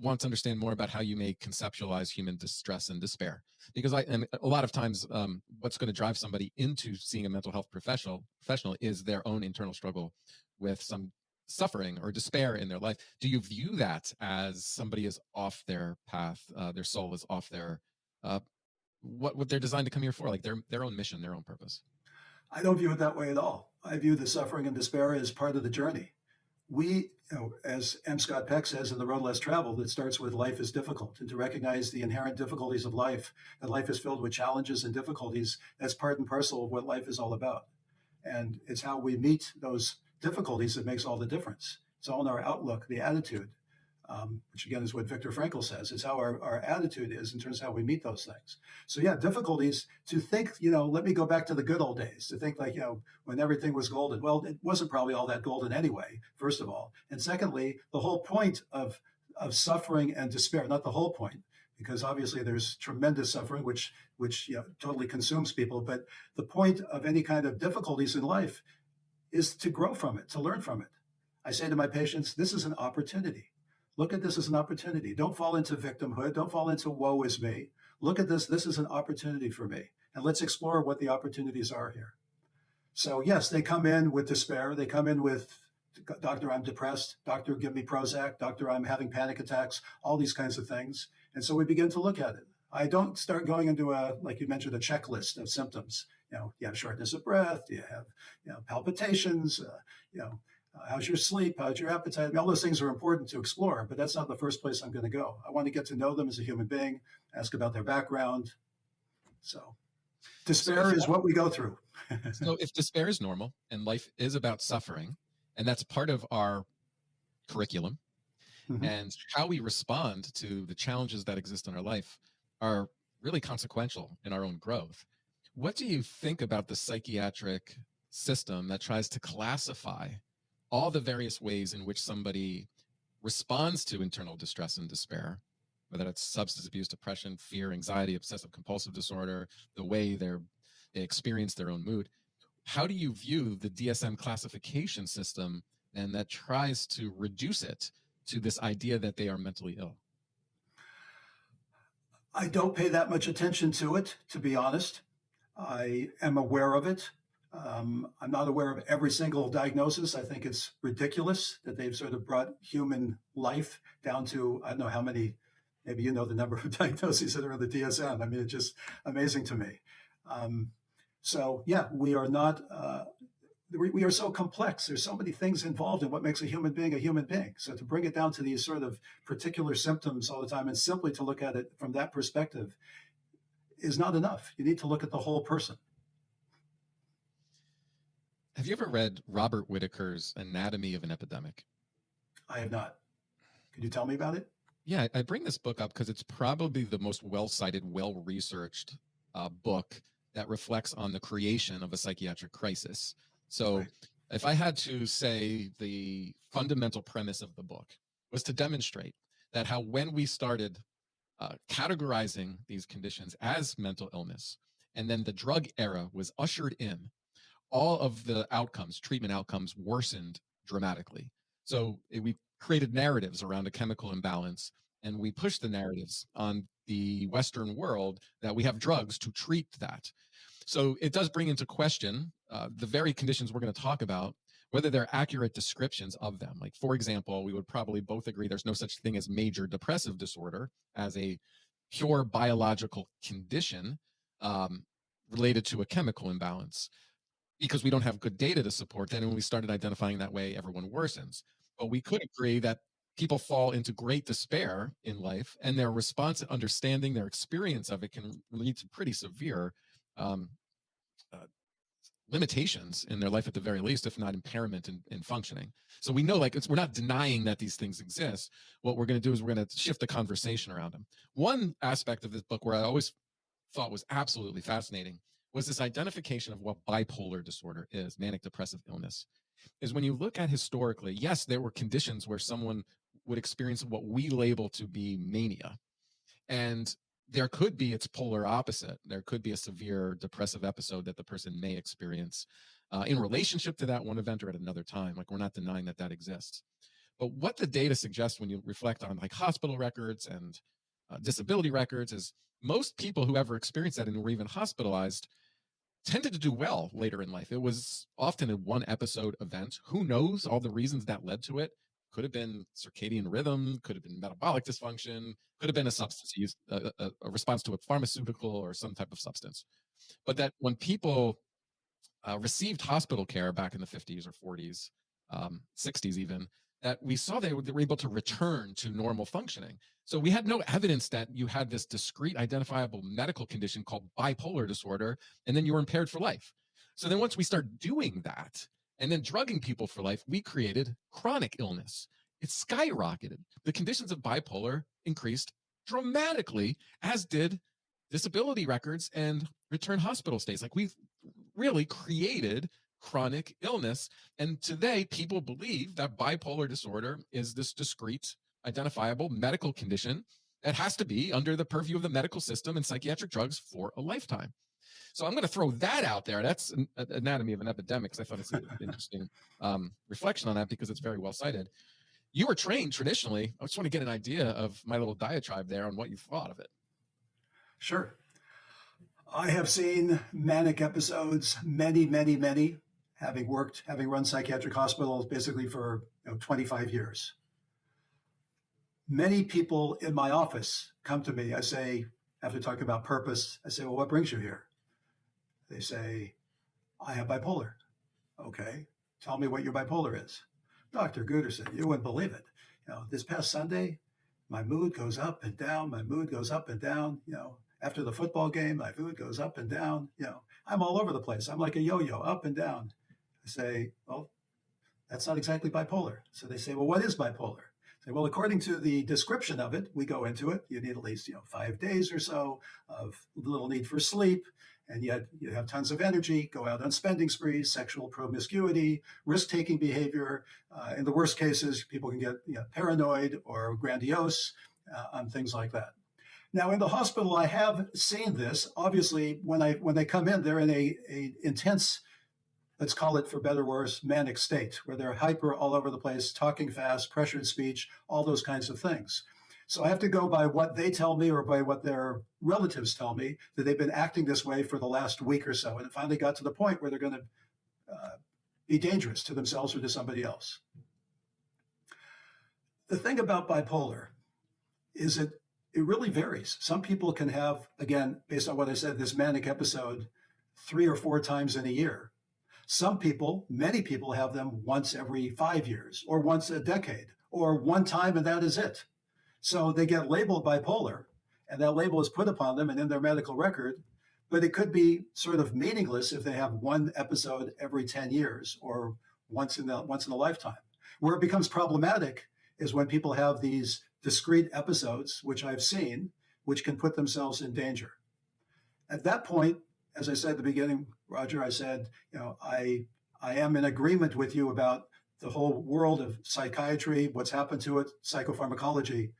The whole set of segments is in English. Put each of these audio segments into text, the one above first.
want to understand more about how you may conceptualize human distress and despair, because and a lot of times what's going to drive somebody into seeing a mental health professional is their own internal struggle with some suffering or despair in their life. Do you view that as somebody is off their path, their soul is off their what they're designed to come here for, like their own mission, their own purpose? I don't view it that way at all. I view the suffering and despair as part of the journey. We, as M. Scott Peck says in The Road Less Traveled, it starts with life is difficult, and to recognize the inherent difficulties of life, that life is filled with challenges and difficulties, that's part and parcel of what life is all about. And it's how we meet those difficulties that makes all the difference. It's all in our outlook, the attitude, which again is what Viktor Frankl says. It's how our attitude is in terms of how we meet those things. So yeah, difficulties to think, let me go back to the good old days, to think like, when everything was golden. Well, it wasn't probably all that golden anyway, first of all. And secondly, the whole point of suffering and despair, not the whole point, because obviously there's tremendous suffering, which totally consumes people. But the point of any kind of difficulties in life is to grow from it, to learn from it. I say to my patients, this is an opportunity. Look at this as an opportunity. Don't fall into victimhood. Don't fall into woe is me. Look at this. This is an opportunity for me. And let's explore what the opportunities are here. So yes, they come in with despair. They come in with, doctor, I'm depressed. Doctor, give me Prozac. Doctor, I'm having panic attacks, all these kinds of things. And so we begin to look at it. I don't start going into like you mentioned, a checklist of symptoms. You have shortness of breath. You have, palpitations, how's your sleep? How's your appetite? I mean, all those things are important to explore, but that's not the first place I'm going to go. I want to get to know them as a human being, ask about their background. So despair is what we go through. So if despair is normal and life is about suffering, and that's part of our curriculum, and how we respond to the challenges that exist in our life are really consequential in our own growth. What do you think about the psychiatric system that tries to classify all the various ways in which somebody responds to internal distress and despair, whether that's substance abuse, depression, fear, anxiety, obsessive compulsive disorder, the way they experience their own mood? How do you view the DSM classification system and that tries to reduce it to this idea that they are mentally ill? I don't pay that much attention to it, to be honest. I am aware of it. I'm not aware of every single diagnosis. I think it's ridiculous that they've sort of brought human life down to, I don't know how many, maybe you know the number of diagnoses that are in the DSM. I mean, it's just amazing to me. So yeah, we are not, we are so complex. There's so many things involved in what makes a human being a human being. So to bring it down to these sort of particular symptoms all the time and simply to look at it from that perspective is not enough. You need to look at the whole person. Have you ever read Robert Whitaker's Anatomy of an Epidemic? I have not. Could you tell me about it? Yeah, I bring this book up because it's probably the most well-cited, well-researched book that reflects on the creation of a psychiatric crisis. So right. If I had to say the fundamental premise of the book was to demonstrate that how when we started categorizing these conditions as mental illness, and then the drug era was ushered in, all of the outcomes, treatment outcomes, worsened dramatically. So we created narratives around a chemical imbalance, and we pushed the narratives on the Western world that we have drugs to treat that. So it does bring into question the very conditions we're going to talk about, whether they're accurate descriptions of them. Like, for example, we would probably both agree there's no such thing as major depressive disorder as a pure biological condition related to a chemical imbalance, because we don't have good data to support that. And when we started identifying that way, everyone worsens. But we could agree that people fall into great despair in life, and their response, understanding their experience of it, can lead to pretty severe limitations in their life at the very least, if not impairment in functioning. So we know, like, we're not denying that these things exist. What we're going to do is we're going to shift the conversation around them. One aspect of this book where I always thought was absolutely fascinating was this identification of what bipolar disorder is, manic depressive illness, is when you look at historically, yes, there were conditions where someone would experience what we label to be mania. And there could be its polar opposite. There could be a severe depressive episode that the person may experience in relationship to that one event or at another time. Like, we're not denying that that exists. But what the data suggests when you reflect on like hospital records and disability records is most people who ever experienced that and were even hospitalized tended to do well later in life. It was often a one episode event. Who knows all the reasons that led to it? Could have been circadian rhythm, could have been metabolic dysfunction, could have been a substance use, a response to a pharmaceutical or some type of substance. But that when people received hospital care back in the 50s or 40s, 60s even, that we saw they were able to return to normal functioning. So we had no evidence that you had this discrete identifiable medical condition called bipolar disorder, and then you were impaired for life. So then once we start doing that, and then drugging people for life, we created chronic illness. It skyrocketed. The conditions of bipolar increased dramatically, as did disability records and return hospital stays. Like we've really created chronic illness. And today, people believe that bipolar disorder is this discrete, identifiable medical condition that has to be under the purview of the medical system and psychiatric drugs for a lifetime. So I'm going to throw that out there. That's an anatomy of an epidemic, because I thought it's an interesting reflection on that, because it's very well cited. You were trained traditionally. I just want to get an idea of my little diatribe there on what you thought of it. Sure. I have seen manic episodes, many, having run psychiatric hospitals basically for 25 years. Many people in my office come to me. I say, after talking about purpose, I say, well, what brings you here? They say, I have bipolar. Okay, tell me what your bipolar is. Dr. Gooderson, you wouldn't believe it. This past Sunday, my mood goes up and down. My mood goes up and down. After the football game, my mood goes up and down. I'm all over the place. I'm like a yo-yo, up and down. I say, well, that's not exactly bipolar. So they say, well, what is bipolar? I say, well, according to the description of it, we go into it. You need at least 5 days or so of little need for sleep, and yet you have tons of energy, go out on spending sprees, sexual promiscuity, risk-taking behavior. In the worst cases, people can get paranoid or grandiose on things like that. Now, in the hospital, I have seen this. Obviously, when they come in, they're in a intense, let's call it for better or worse, manic state, where they're hyper all over the place, talking fast, pressured speech, all those kinds of things. So I have to go by what they tell me or by what their relatives tell me, that they've been acting this way for the last week or so. And it finally got to the point where they're going to be dangerous to themselves or to somebody else. The thing about bipolar is it really varies. Some people can have, again, based on what I said, this manic episode 3 or 4 times in a year. Some people, many people have them once every 5 years or once a decade or one time, and that is it. So they get labeled bipolar, and that label is put upon them and in their medical record, but it could be sort of meaningless if they have one episode every 10 years or once in a lifetime. Where it becomes problematic is when people have these discrete episodes, which I've seen, which can put themselves in danger. At that point, as I said at the beginning, Roger, I said, I am in agreement with you about the whole world of psychiatry, what's happened to it, psychopharmacology.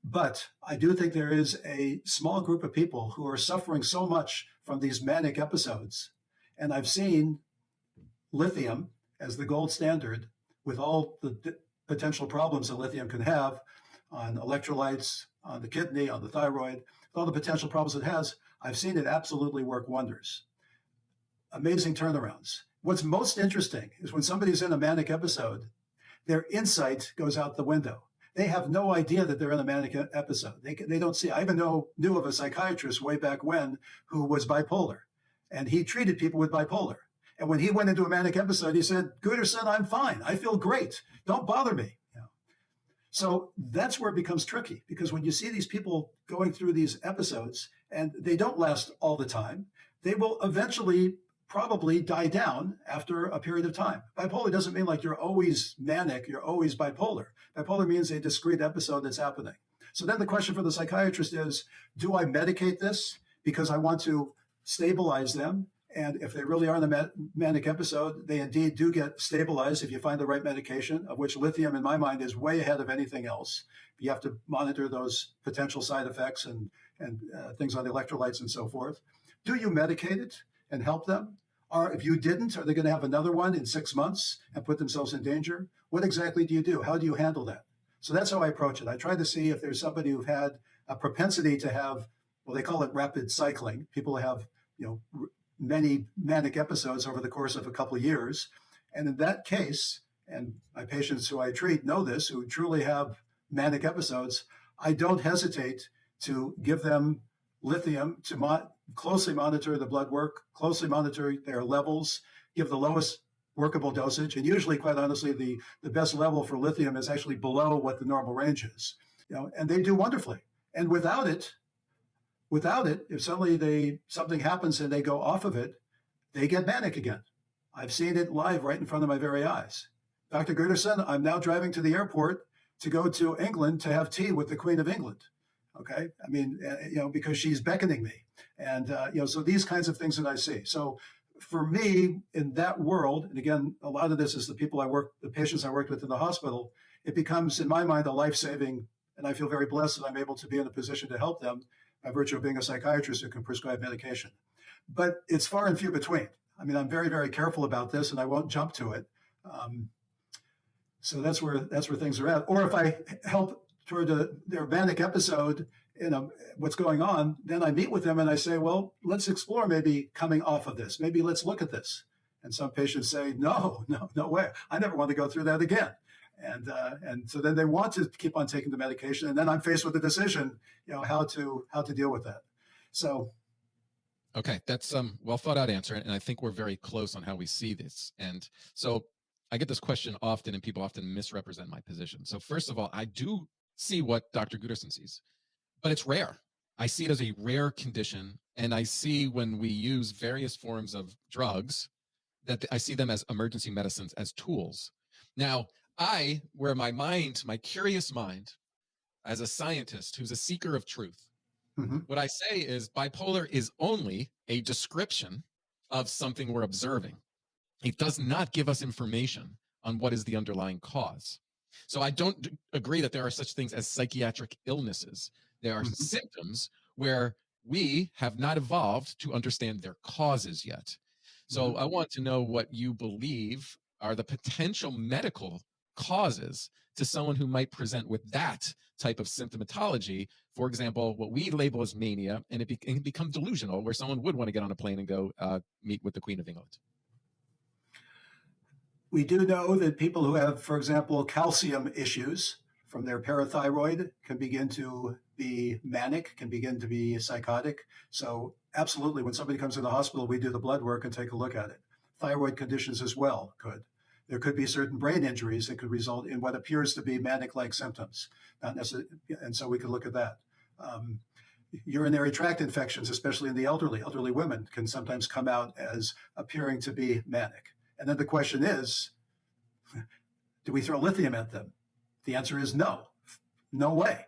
But I do think there is a small group of people who are suffering so much from these manic episodes. And I've seen lithium as the gold standard, with all the potential problems that lithium can have on electrolytes, on the kidney, on the thyroid, all the potential problems it has. I've seen it absolutely work wonders. Amazing turnarounds. What's most interesting is when somebody's in a manic episode, their insight goes out the window. They have no idea that they're in a manic episode. They don't see. I even knew of a psychiatrist way back when who was bipolar, and he treated people with bipolar. And when he went into a manic episode, he said, Gooderson, I'm fine. I feel great. Don't bother me. So that's where it becomes tricky, because when you see these people going through these episodes, and they don't last all the time, they will eventually probably die down after a period of time. Bipolar doesn't mean like you're always manic, you're always bipolar. Bipolar means a discrete episode that's happening. So then the question for the psychiatrist is, do I medicate this because I want to stabilize them? And if they really are in the manic episode, they indeed do get stabilized if you find the right medication, of which lithium, in my mind, is way ahead of anything else. You have to monitor those potential side effects and things on the electrolytes and so forth. Do you medicate it and help them? Or if you didn't, are they going to have another one in 6 months and put themselves in danger? What exactly do you do? How do you handle that? So that's how I approach it. I try to see if there's somebody who've had a propensity to have, well, they call it rapid cycling. People have, many manic episodes over the course of a couple of years. And in that case, and my patients who I treat know this, who truly have manic episodes, I don't hesitate to give them lithium to closely monitor the blood work, closely monitor their levels, give the lowest workable dosage. And usually, quite honestly, the best level for lithium is actually below what the normal range is. And they do wonderfully. And without it, if suddenly something happens and they go off of it, they get manic again. I've seen it live right in front of my very eyes. Dr. Gunderson, I'm now driving to the airport to go to England to have tea with the Queen of England. Okay, I mean, because she's beckoning me, and so these kinds of things that I see. So for me, in that world, and again, a lot of this is the patients I worked with in the hospital. It becomes, in my mind, a life-saving, and I feel very blessed that I'm able to be in a position to help them by virtue of being a psychiatrist who can prescribe medication. But it's far and few between. I mean, I'm very, very careful about this, and I won't jump to it. So that's where things are at. Or if I help toward their manic episode, what's going on, then I meet with them and I say, well, let's explore maybe coming off of this. Maybe let's look at this. And some patients say, no way. I never want to go through that again. And so then they want to keep on taking the medication. And then I'm faced with the decision, how to deal with that. So. Okay, that's well thought out answer. And I think we're very close on how we see this. And so I get this question often, and people often misrepresent my position. So first of all, I do see what Dr. Gunderson sees, but it's rare. I see it as a rare condition, and I see when we use various forms of drugs that I see them as emergency medicines, as tools. Now, where my curious mind, as a scientist who's a seeker of truth, what I say is bipolar is only a description of something we're observing. It does not give us information on what is the underlying cause. So I don't agree that there are such things as psychiatric illnesses. There are symptoms where we have not evolved to understand their causes yet. So I want to know what you believe are the potential medical causes to someone who might present with that type of symptomatology. For example, what we label as mania, and it can become delusional, where someone would want to get on a plane and go meet with the Queen of England. We do know that people who have, for example, calcium issues from their parathyroid can begin to be manic, can begin to be psychotic. So absolutely, when somebody comes to the hospital, we do the blood work and take a look at it. Thyroid conditions as well could. There could be certain brain injuries that could result in what appears to be manic-like symptoms, not necessarily, and so we could look at that. Urinary tract infections, especially in the elderly women, can sometimes come out as appearing to be manic. And then the question is, do we throw lithium at them? The answer is no. No way.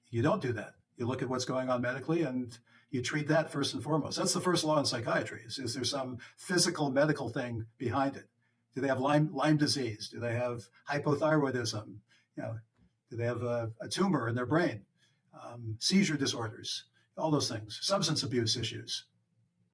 You don't do that. You look at what's going on medically and you treat that first and foremost. That's the first law in psychiatry. Is there some physical medical thing behind it? Do they have Lyme disease? Do they have hypothyroidism? Do they have a tumor in their brain? Seizure disorders, all those things, substance abuse issues.